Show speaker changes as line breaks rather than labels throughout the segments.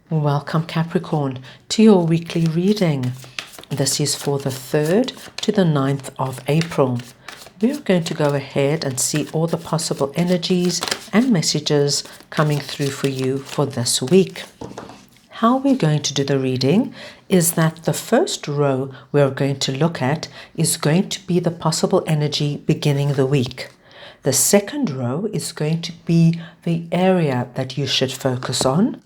Welcome Capricorn to your weekly reading. This is for the 3rd to the 9th of April. We're going to go ahead and see all the possible energies and messages coming through for you for this week. How we're going to do the reading is that the first row we're going to look at is going to be the possible energy beginning the week. The second row is going to be the area that you should focus on.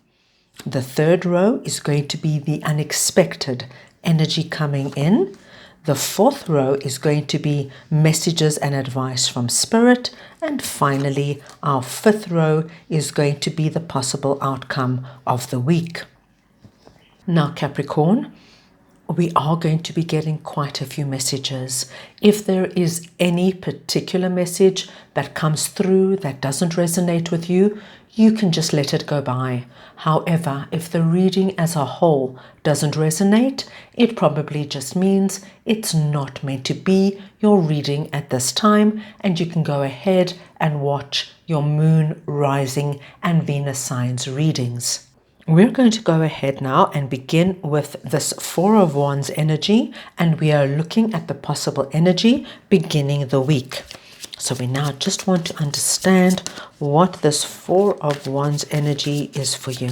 The third row is going to be the unexpected energy coming in. The fourth row is going to be messages and advice from Spirit. And finally, our fifth row is going to be the possible outcome of the week. Now, Capricorn, we are going to be getting quite a few messages. If there is any particular message that comes through that doesn't resonate with you, you can just let it go by. However, if the reading as a whole doesn't resonate, it probably just means it's not meant to be your reading at this time, and you can go ahead and watch your Moon, Rising and Venus signs readings. We're going to go ahead now and begin with this Four of Wands energy, and we are looking at the possible energy beginning the week. So we now just want to understand what this Four of Wands energy is for you.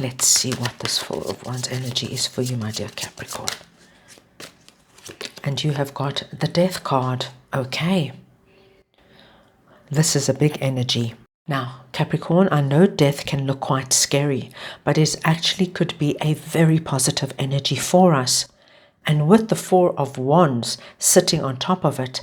Let's see what this Four of Wands energy is for you, my dear Capricorn. And you have got the Death card. Okay. This is a big energy. Now, Capricorn, I know death can look quite scary, but it actually could be a very positive energy for us. And with the Four of Wands sitting on top of it,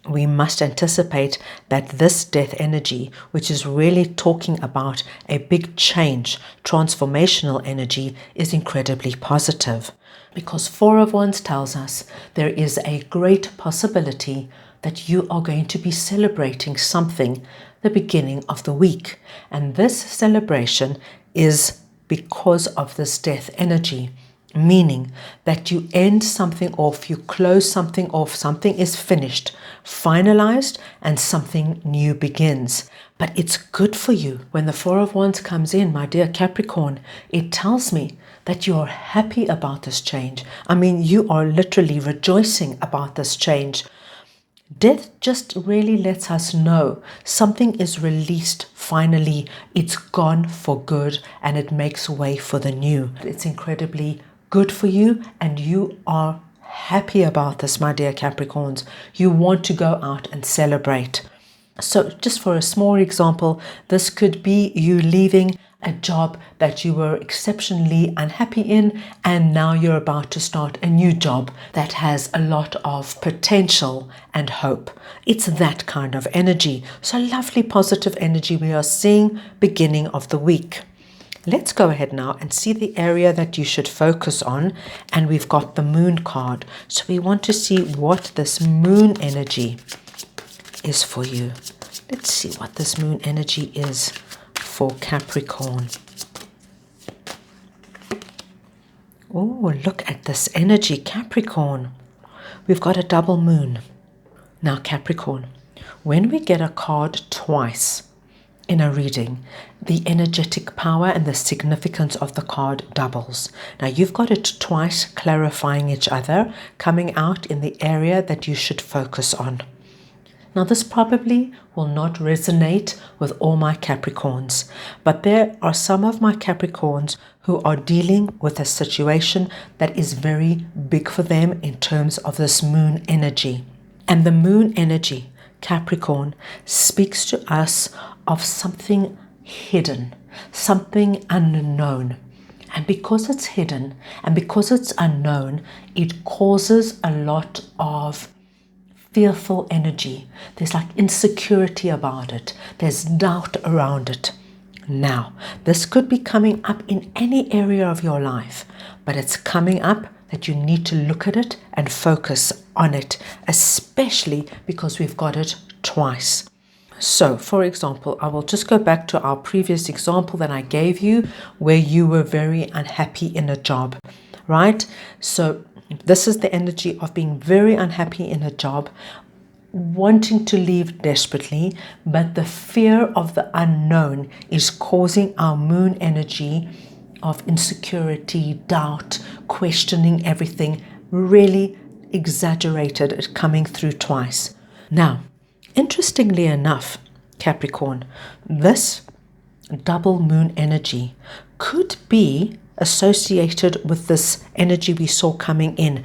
we must anticipate that this death energy, which is really talking about a big change, transformational energy, is incredibly positive. Because Four of Wands tells us there is a great possibility that you are going to be celebrating something the beginning of the week. And this celebration is because of this death energy, meaning that you end something off, you close something off, something is finished, finalized, and something new begins. But it's good for you. When the Four of Wands comes in, my dear Capricorn, it tells me that you are happy about this change. I mean, you are literally rejoicing about this change. Death just really lets us know something is released finally, it's gone for good, and it makes way for the new. It's incredibly good for you, and you are happy about this, my dear Capricorns. You want to go out and celebrate. So just for a small example, this could be you leaving a job that you were exceptionally unhappy in, and now you're about to start a new job that has a lot of potential and hope. It's that kind of energy. So lovely positive energy we are seeing beginning of the week. Let's go ahead now and see the area that you should focus on. And we've got the Moon card. So we want to see what this Moon energy is for you. Let's see what this Moon energy is for Capricorn. Oh, look at this energy, Capricorn. We've got a double moon. Now, Capricorn, when we get a card twice in a reading, the energetic power and the significance of the card doubles. Now, you've got it twice, clarifying each other, coming out in the area that you should focus on. Now, this probably will not resonate with all my Capricorns, but there are some of my Capricorns who are dealing with a situation that is very big for them in terms of this Moon energy. And the Moon energy, Capricorn, speaks to us of something hidden, something unknown. And because it's hidden and because it's unknown, it causes a lot of fearful energy. There's like insecurity about it. There's doubt around it. Now, this could be coming up in any area of your life, but it's coming up that you need to look at it and focus on it, especially because we've got it twice. So, for example, I will just go back to our previous example that I gave you where you were very unhappy in a job, right? So this is the energy of being very unhappy in a job. wanting to leave desperately, but the fear of the unknown is causing our moon energy of insecurity, doubt, questioning everything, really exaggerated, it coming through twice. Now, interestingly enough, Capricorn, this double moon energy could be associated with this energy we saw coming in,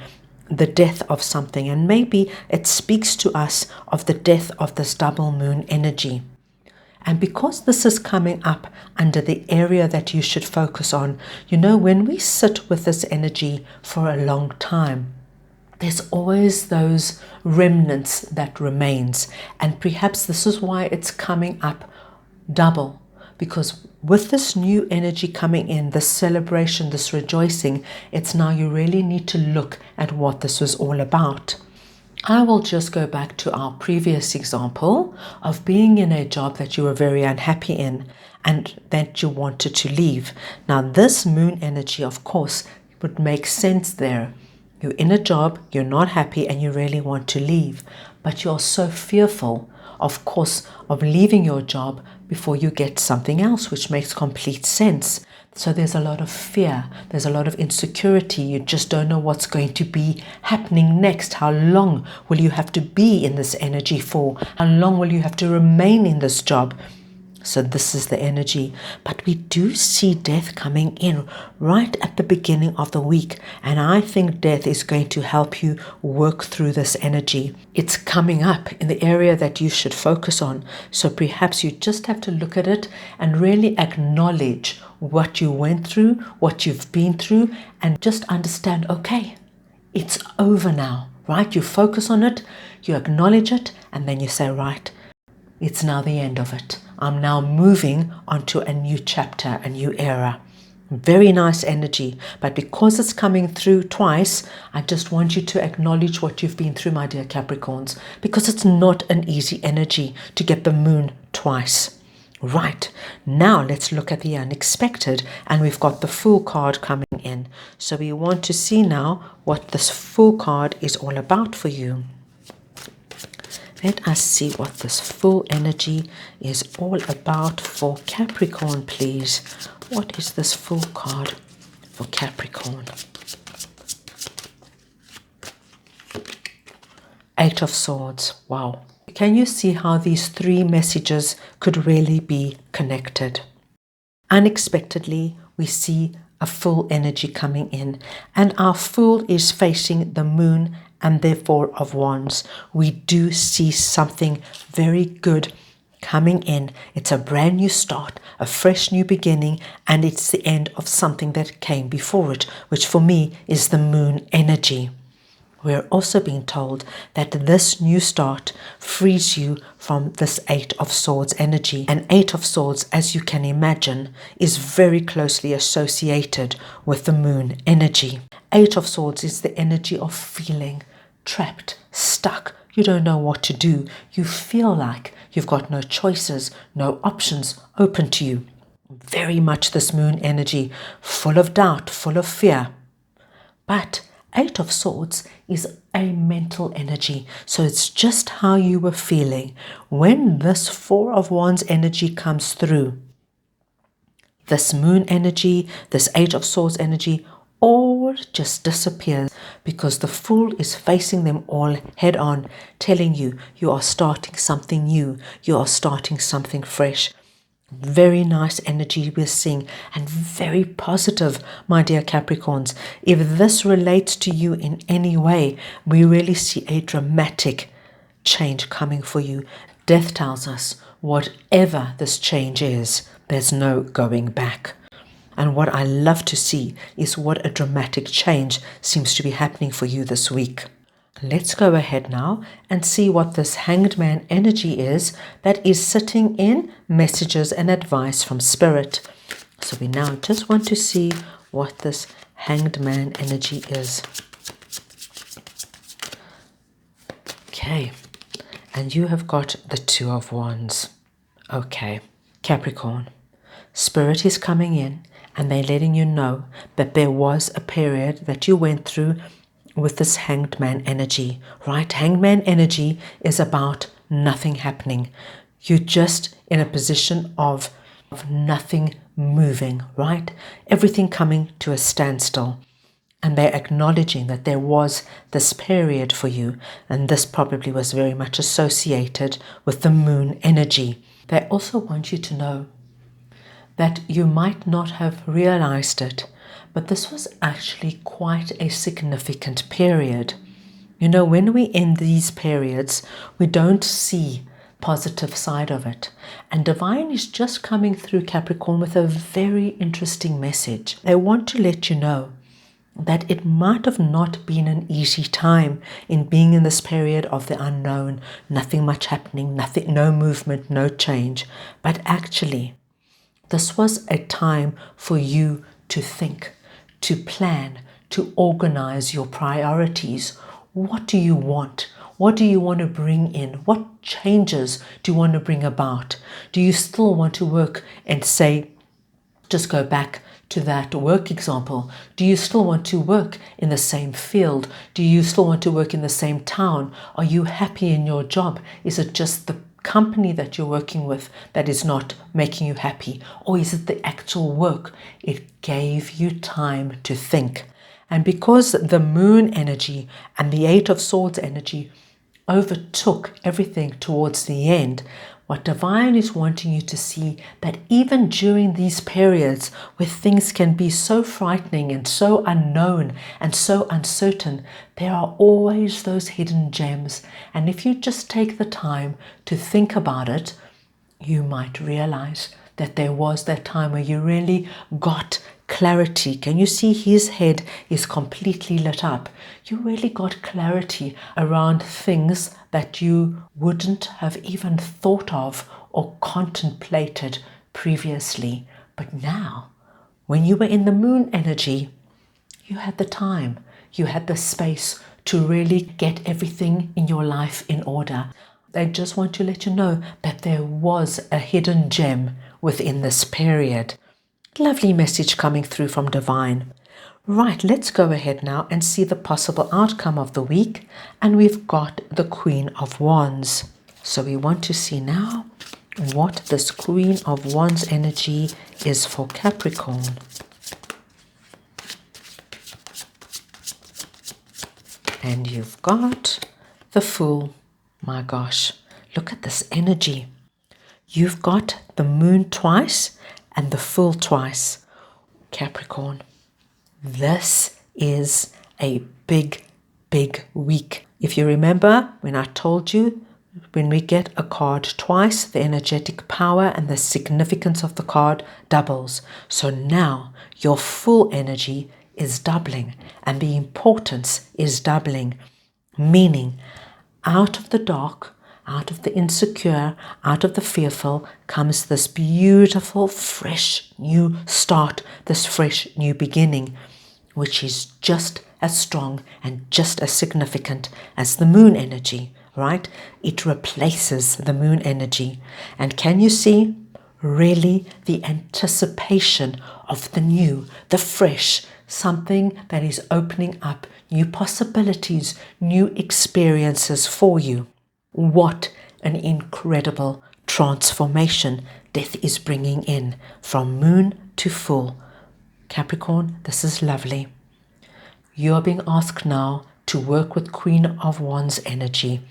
the death of something, and maybe it speaks to us of the death of this double moon energy. And because this is coming up under the area that you should focus on, when we sit with this energy for a long time, there's always those remnants that remains. And perhaps this is why it's coming up double. Because with this new energy coming in, this celebration, this rejoicing, it's now you really need to look at what this was all about. I will just go back to our previous example of being in a job that you were very unhappy in and that you wanted to leave. Now, this moon energy, of course, would make sense there. You're in a job, you're not happy, and you really want to leave, but you're so fearful, of course, of leaving your job before you get something else, which makes complete sense. So there's a lot of fear, there's a lot of insecurity. You just don't know what's going to be happening next. How long will you have to be in this energy for? How long will you have to remain in this job? So this is the energy. But we do see death coming in right at the beginning of the week. And I think death is going to help you work through this energy. It's coming up in the area that you should focus on. So perhaps you just have to look at it and really acknowledge what you went through, what you've been through, and just understand, okay, it's over now, right? You focus on it, you acknowledge it, and then you say, right, it's now the end of it. I'm now moving onto a new chapter, a new era. Very nice energy, but because it's coming through twice, I just want you to acknowledge what you've been through, my dear Capricorns, because it's not an easy energy to get the moon twice. Right, now let's look at the unexpected, and we've got the Fool card coming in. So we want to see now what this Fool card is all about for you. Let us see what this Fool energy is all about for Capricorn, please. What is this Fool card for Capricorn? Eight of Swords. Wow. Can you see how these three messages could really be connected? Unexpectedly, we see a Fool energy coming in, and our Fool is facing the moon and the Four of Wands. We do see something very good coming in. It's a brand new start, a fresh new beginning, and it's the end of something that came before it, which for me is the moon energy. We're also being told that this new start frees you from this Eight of Swords energy. And Eight of Swords, as you can imagine, is very closely associated with the moon energy. Eight of Swords is the energy of feeling trapped, stuck. You don't know what to do. You feel like you've got no choices, no options open to you. Very much this moon energy, full of doubt, full of fear. But Eight of Swords is a mental energy, so it's just how you were feeling. When this Four of Wands energy comes through, this moon energy, this Eight of Swords energy, all just disappears because the Fool is facing them all head on, telling you you are starting something new, you are starting something fresh. Very nice energy we're seeing, and very positive, my dear Capricorns. If this relates to you in any way, we really see a dramatic change coming for you. Death tells us whatever this change is, there's no going back. And what I love to see is what a dramatic change seems to be happening for you this week. Let's go ahead now and see what this Hanged Man energy is that is sitting in messages and advice from Spirit. So we now just want to see what this Hanged Man energy is. Okay, and you have got the Two of Wands. Okay, Capricorn, Spirit is coming in and they're letting you know that there was a period that you went through with this Hanged Man energy, right? Hanged Man energy is about nothing happening. You're just in a position of nothing moving, right? Everything coming to a standstill. And they're acknowledging that there was this period for you, and this probably was very much associated with the moon energy. They also want you to know that you might not have realized it, but this was actually quite a significant period. You know, when we're in these periods, we don't see positive side of it. And Divine is just coming through Capricorn with a very interesting message. They want to let you know that it might have not been an easy time in being in this period of the unknown, nothing much happening, nothing, no movement, no change. But actually, this was a time for you to think, to plan, to organize your priorities. What do you want? What do you want to bring in? What changes do you want to bring about? Do you still want to work and say, just go back to that work example? Do you still want to work in the same field? Do you still want to work in the same town? Are you happy in your job? Is it just the company that you're working with that is not making you happy? Or is it the actual work? It gave you time to think. And because the moon energy and the Eight of Swords energy overtook everything towards the end, what Divine is wanting you to see that even during these periods where things can be so frightening and so unknown and so uncertain, there are always those hidden gems. And if you just take the time to think about it, you might realize that there was that time where you really got clarity. Can you see his head is completely lit up? You really got clarity around things that you wouldn't have even thought of or contemplated previously. But now, when you were in the moon energy, you had the time, you had the space to really get everything in your life in order. They just want to let you know that there was a hidden gem within this period. Lovely message coming through from Divine. Right, let's go ahead now and see the possible outcome of the week. And we've got the Queen of Wands. So we want to see now what this Queen of Wands energy is for Capricorn. And you've got the Fool. My gosh, look at this energy. You've got the Moon twice and the Fool twice. Capricorn, this is a big, big week. If you remember when I told you, when we get a card twice, the energetic power and the significance of the card doubles. So now your full energy is doubling and the importance is doubling, meaning out of the dark, out of the insecure, out of the fearful comes this beautiful, fresh new start, this fresh new beginning, which is just as strong and just as significant as the moon energy, right? It replaces the moon energy. And can you see really the anticipation of the new, the fresh, something that is opening up new possibilities, new experiences for you? What an incredible transformation death is bringing in from moon to full. Capricorn, this is lovely. You are being asked now to work with Queen of Wands energy.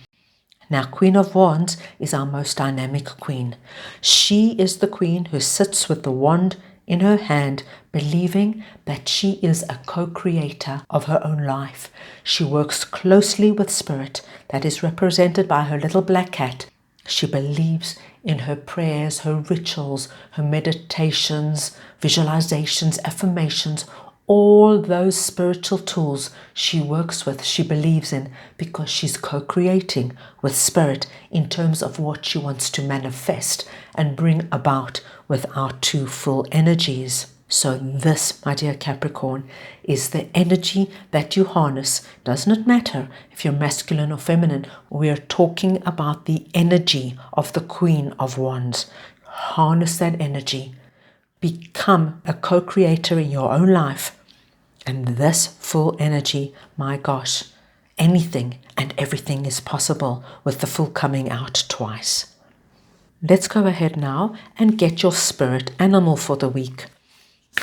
Now, Queen of Wands is our most dynamic queen. She is the queen who sits with the wand in her hand, believing that she is a co-creator of her own life. She works closely with spirit that is represented by her little black cat. She believes in her prayers, her rituals, her meditations, visualizations, affirmations, all those spiritual tools she works with, she believes in, because she's co-creating with spirit in terms of what she wants to manifest and bring about with our two full energies. So this, my dear Capricorn, is the energy that you harness. Does not matter if you're masculine or feminine. We're talking about the energy of the Queen of Wands. Harness that energy. Become a co-creator in your own life. And this full energy, my gosh, anything and everything is possible with the full coming out twice. Let's go ahead now and get your spirit animal for the week.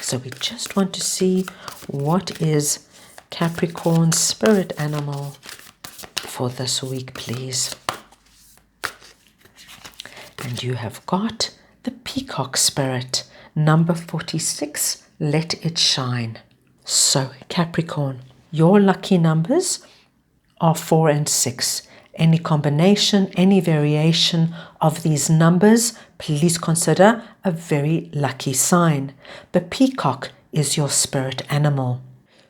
So we just want to see what is Capricorn's spirit animal for this week, please. And you have got the Peacock Spirit, number 46, Let It Shine. So Capricorn, your lucky numbers are 4 and 6. Any combination, any variation of these numbers, please consider a very lucky sign. The peacock is your spirit animal.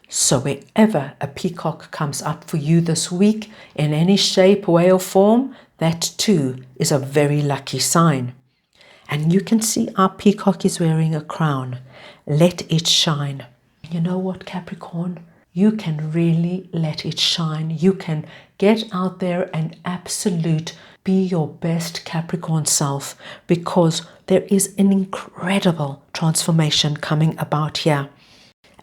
So wherever a peacock comes up for you this week, in any shape, way or form, that too is a very lucky sign. And you can see our peacock is wearing a crown. Let it shine. You know what, Capricorn? You can really let it shine. You can get out there and be your best Capricorn self, because there is an incredible transformation coming about here.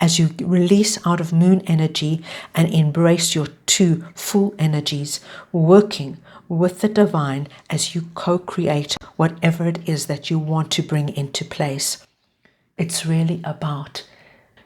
As you release out of moon energy and embrace your 2 full energies, working with the divine as you co-create whatever it is that you want to bring into place. It's really about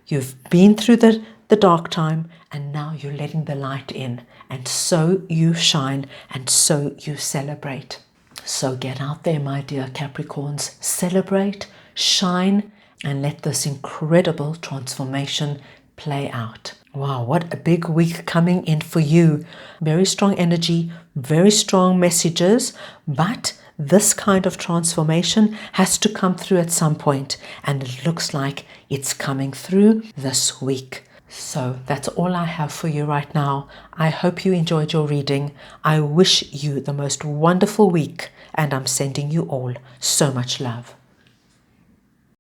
you've been through the dark time and now you're letting the light in, and so you shine and so you celebrate. So get out there, my dear Capricorns, celebrate, shine, and let this incredible transformation play out. Wow, what a big week coming in for you. Very strong energy, very strong messages, but this kind of transformation has to come through at some point, and it looks like it's coming through this week. So that's all I have for you right now. I hope you enjoyed your reading. I wish you the most wonderful week, and I'm sending you all so much love.